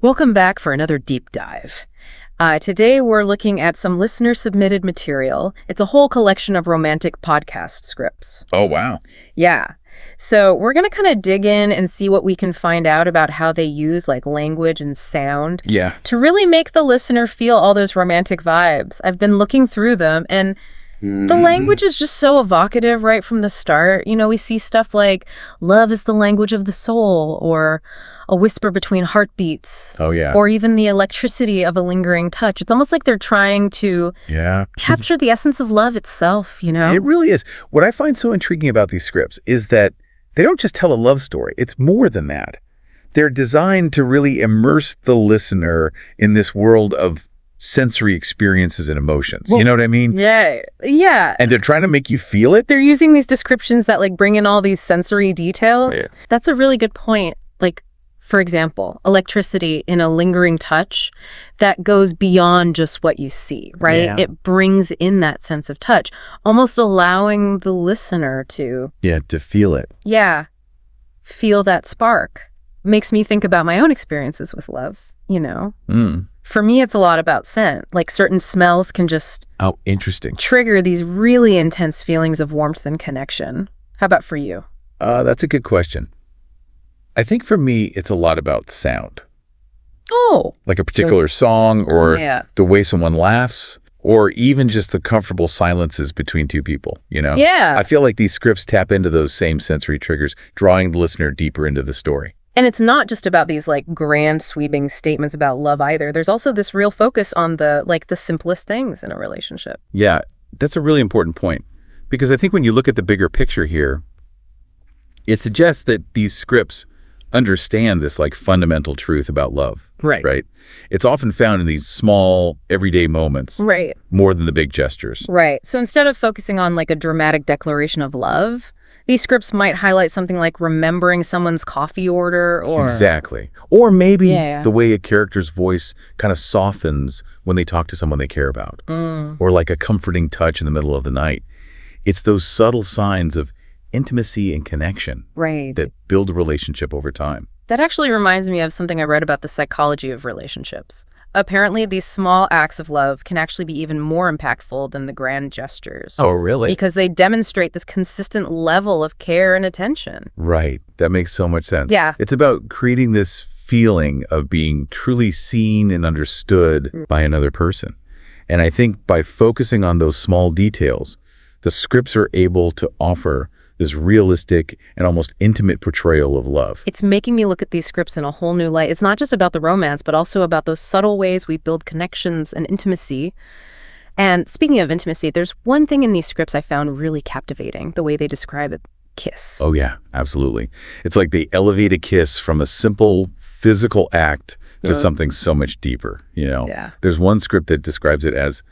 Welcome back for another deep dive. Today we're looking at some listener-submitted material. It's a whole collection of romantic podcast scripts. Oh, wow. Yeah. So we're going to kind of dig in and see what we can find out about how they use language and sound to really make the listener feel all those romantic vibes. I've been looking through them, and the language is just so evocative right from the start. You know, we see stuff like love is the language of the soul, or a whisper between heartbeats. Oh, yeah. Or even the electricity of a lingering touch. It's almost like they're trying to capture the essence of love itself, you know? It really is. What I find so intriguing about these scripts is that they don't just tell a love story. It's more than that. They're designed to really immerse the listener in this world of sensory experiences and emotions. You know what I mean? Yeah. Yeah. And they're trying to make you feel it. They're using these descriptions that bring in all these sensory details. Yeah. That's a really good point. For example, electricity in a lingering touch that goes beyond just what you see, right? Yeah. It brings in that sense of touch, almost allowing the listener to... Yeah, to feel it. Yeah. Feel that spark. Makes me think about my own experiences with love, you know? For me, it's a lot about scent. Certain smells can just... Oh, interesting. ...trigger these really intense feelings of warmth and connection. How about for you? That's a good question. I think for me, it's a lot about sound. Oh. Like a particular song, or the way someone laughs, or even just the comfortable silences between two people, you know? Yeah. I feel like these scripts tap into those same sensory triggers, drawing the listener deeper into the story. And it's not just about these grand sweeping statements about love either. There's also this real focus on the simplest things in a relationship. Yeah, that's a really important point. Because I think when you look at the bigger picture here, it suggests that these scripts understand this fundamental truth about love. Right. It's often found in these small, everyday moments. Right. More than the big gestures. Right. So instead of focusing on a dramatic declaration of love, these scripts might highlight something like remembering someone's coffee order, or... Exactly. Or maybe the way a character's voice kind of softens when they talk to someone they care about. Or a comforting touch in the middle of the night. It's those subtle signs of intimacy and connection that build a relationship over time. That actually reminds me of something I read about the psychology of relationships. Apparently, these small acts of love can actually be even more impactful than the grand gestures. Oh, really? Because they demonstrate this consistent level of care and attention. Right. That makes so much sense. Yeah. It's about creating this feeling of being truly seen and understood by another person. And I think by focusing on those small details, the scripts are able to offer this realistic and almost intimate portrayal of love. It's making me look at these scripts in a whole new light. It's not just about the romance, but also about those subtle ways we build connections and intimacy. And speaking of intimacy, there's one thing in these scripts I found really captivating, the way they describe a kiss. Oh, yeah, absolutely. It's like they elevate a kiss from a simple physical act to something so much deeper, you know? Yeah. There's one script that describes it as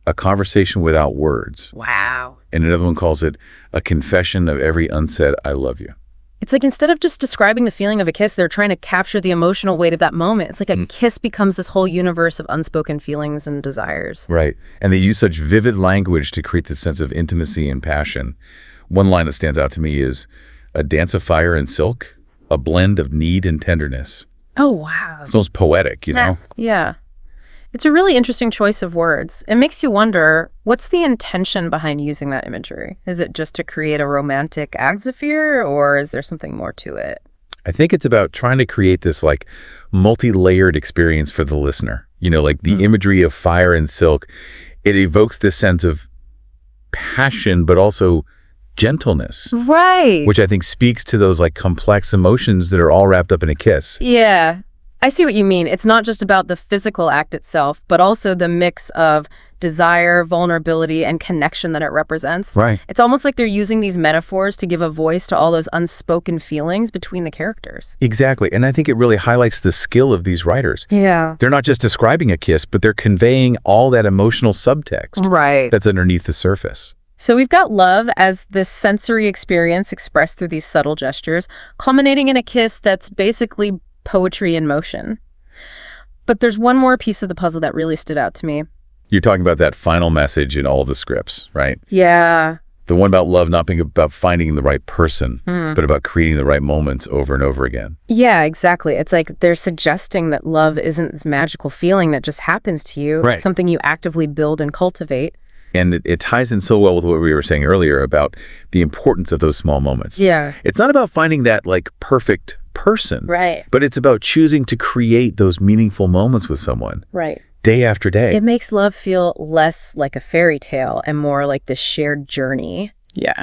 a conversation without words. Wow. And another one calls it a confession of every unsaid I love you. It's instead of just describing the feeling of a kiss, they're trying to capture the emotional weight of that moment. It's like a kiss becomes this whole universe of unspoken feelings and desires. Right. And they use such vivid language to create this sense of intimacy and passion. One line that stands out to me is, a dance of fire and silk, a blend of need and tenderness. Oh, wow. It's almost poetic, you know? Yeah. It's a really interesting choice of words. It makes you wonder, what's the intention behind using that imagery? Is it just to create a romantic atmosphere, or is there something more to it? I think it's about trying to create this multi-layered experience for the listener. You know, the imagery of fire and silk, it evokes this sense of passion, but also gentleness. Right. Which I think speaks to those complex emotions that are all wrapped up in a kiss. Yeah. I see what you mean. It's not just about the physical act itself, but also the mix of desire, vulnerability, and connection that it represents. Right. It's almost like they're using these metaphors to give a voice to all those unspoken feelings between the characters. Exactly. And I think it really highlights the skill of these writers. Yeah. They're not just describing a kiss, but they're conveying all that emotional subtext that's underneath the surface. So we've got love as this sensory experience expressed through these subtle gestures, culminating in a kiss that's basically poetry in motion. But there's one more piece of the puzzle that really stood out to me. You're talking about that final message in all of the scripts, right? Yeah. The one about love not being about finding the right person, but about creating the right moments over and over again. Yeah, exactly. It's like they're suggesting that love isn't this magical feeling that just happens to you. Right. It's something you actively build and cultivate. And it ties in so well with what we were saying earlier about the importance of those small moments. Yeah. It's not about finding that like perfect person. Right. But it's about choosing to create those meaningful moments with someone. Right. Day after day. It makes love feel less like a fairy tale and more like this shared journey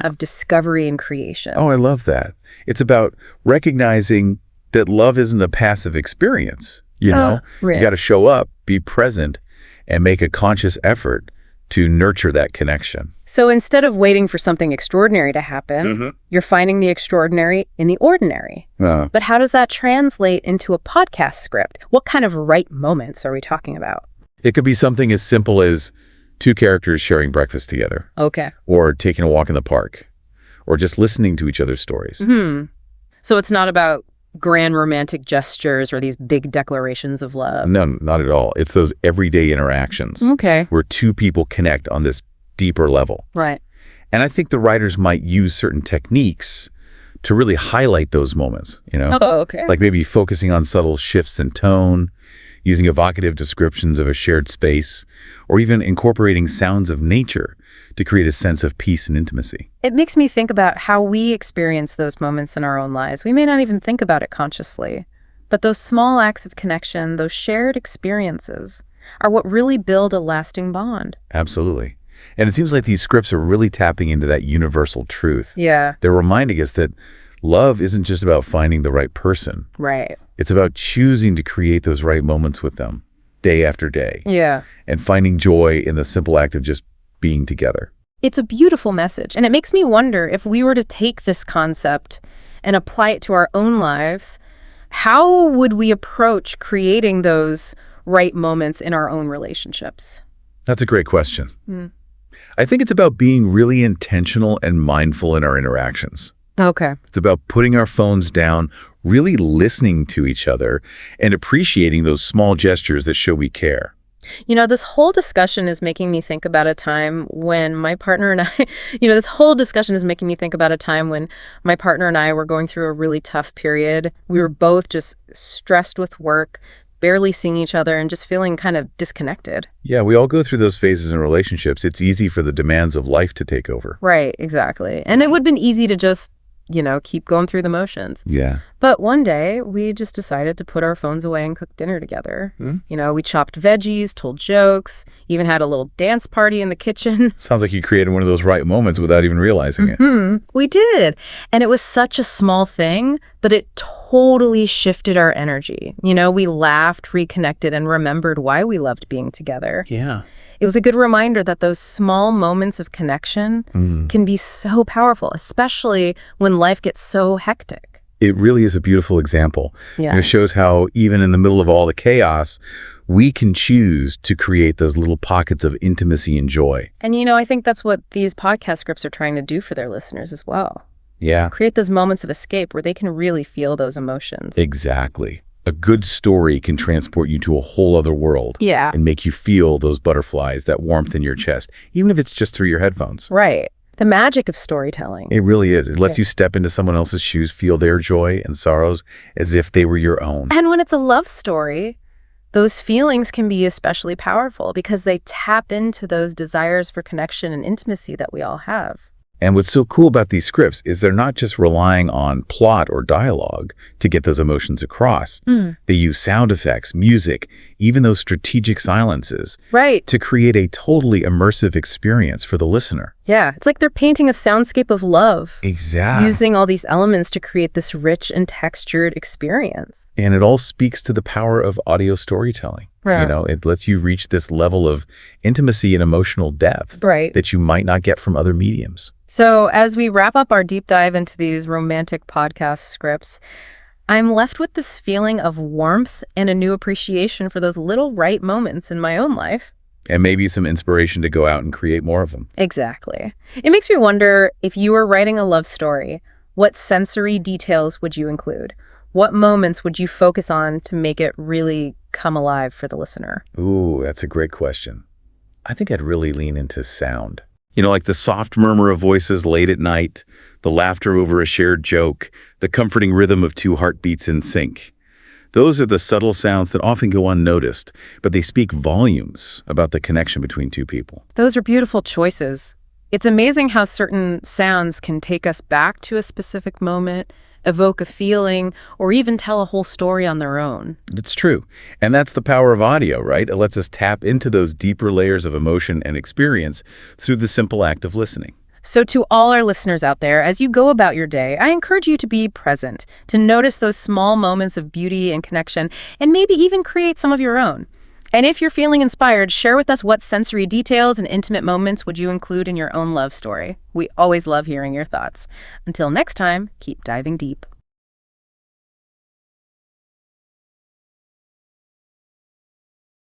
of discovery and creation. Oh, I love that. It's about recognizing that love isn't a passive experience. You know, right. You got to show up, be present, and make a conscious effort to nurture that connection. So instead of waiting for something extraordinary to happen, you're finding the extraordinary in the ordinary. But how does that translate into a podcast script? What kind of right moments are we talking about? It could be something as simple as two characters sharing breakfast together. Okay. Or taking a walk in the park. Or just listening to each other's stories. So it's not about grand romantic gestures or these big declarations of love. No, not at all. It's those everyday interactions. Okay. Where two people connect on this deeper level. Right. And I think the writers might use certain techniques to really highlight those moments, you know? Oh, okay. Like maybe focusing on subtle shifts in tone, using evocative descriptions of a shared space, or even incorporating sounds of nature to create a sense of peace and intimacy. It makes me think about how we experience those moments in our own lives. We may not even think about it consciously, but those small acts of connection, those shared experiences, are what really build a lasting bond. Absolutely. And it seems like these scripts are really tapping into that universal truth. Yeah. They're reminding us that love isn't just about finding the right person. Right. It's about choosing to create those right moments with them day after day. Yeah. And finding joy in the simple act of just being together. It's a beautiful message. And it makes me wonder if we were to take this concept and apply it to our own lives, how would we approach creating those right moments in our own relationships? That's a great question. I think it's about being really intentional and mindful in our interactions. Okay. It's about putting our phones down, really listening to each other, and appreciating those small gestures that show we care. You know, this whole discussion is making me think about a time when my partner and I, this whole discussion is making me think about a time when my partner and I were going through a really tough period. We were both just stressed with work, barely seeing each other, and just feeling kind of disconnected. Yeah, we all go through those phases in relationships. It's easy for the demands of life to take over. Right, exactly. And it would have been easy to just keep going through the motions. Yeah. But one day, we just decided to put our phones away and cook dinner together. We chopped veggies, told jokes, even had a little dance party in the kitchen. Sounds like you created one of those right moments without even realizing it. We did. And it was such a small thing, but it totally shifted our energy. We laughed, reconnected, and remembered why we loved being together. Yeah. It was a good reminder that those small moments of connection can be so powerful, especially when life gets so hectic. It really is a beautiful example. Yeah. And it shows how even in the middle of all the chaos, we can choose to create those little pockets of intimacy and joy. And I think that's what these podcast scripts are trying to do for their listeners as well. Yeah. Create those moments of escape where they can really feel those emotions. Exactly. A good story can transport you to a whole other world. Yeah. And make you feel those butterflies, that warmth in your chest, even if it's just through your headphones. Right. The magic of storytelling. It really is. It lets you step into someone else's shoes, feel their joy and sorrows as if they were your own. And when it's a love story, those feelings can be especially powerful because they tap into those desires for connection and intimacy that we all have. And what's so cool about these scripts is they're not just relying on plot or dialogue to get those emotions across. They use sound effects, music, even those strategic silences. Right. To create a totally immersive experience for the listener. Yeah, it's like they're painting a soundscape of love. Exactly. Using all these elements to create this rich and textured experience. And it all speaks to the power of audio storytelling. Right. It lets you reach this level of intimacy and emotional depth that you might not get from other mediums. So as we wrap up our deep dive into these romantic podcast scripts, I'm left with this feeling of warmth and a new appreciation for those little right moments in my own life. And maybe some inspiration to go out and create more of them. Exactly. It makes me wonder, if you were writing a love story, what sensory details would you include? What moments would you focus on to make it really come alive for the listener? Ooh, that's a great question. I think I'd really lean into sound. Like the soft murmur of voices late at night, the laughter over a shared joke, the comforting rhythm of two heartbeats in sync. Those are the subtle sounds that often go unnoticed, but they speak volumes about the connection between two people. Those are beautiful choices. It's amazing how certain sounds can take us back to a specific moment, evoke a feeling, or even tell a whole story on their own. It's true. And that's the power of audio, right? It lets us tap into those deeper layers of emotion and experience through the simple act of listening. So to all our listeners out there, as you go about your day, I encourage you to be present, to notice those small moments of beauty and connection, and maybe even create some of your own. And if you're feeling inspired, share with us what sensory details and intimate moments would you include in your own love story. We always love hearing your thoughts. Until next time, keep diving deep.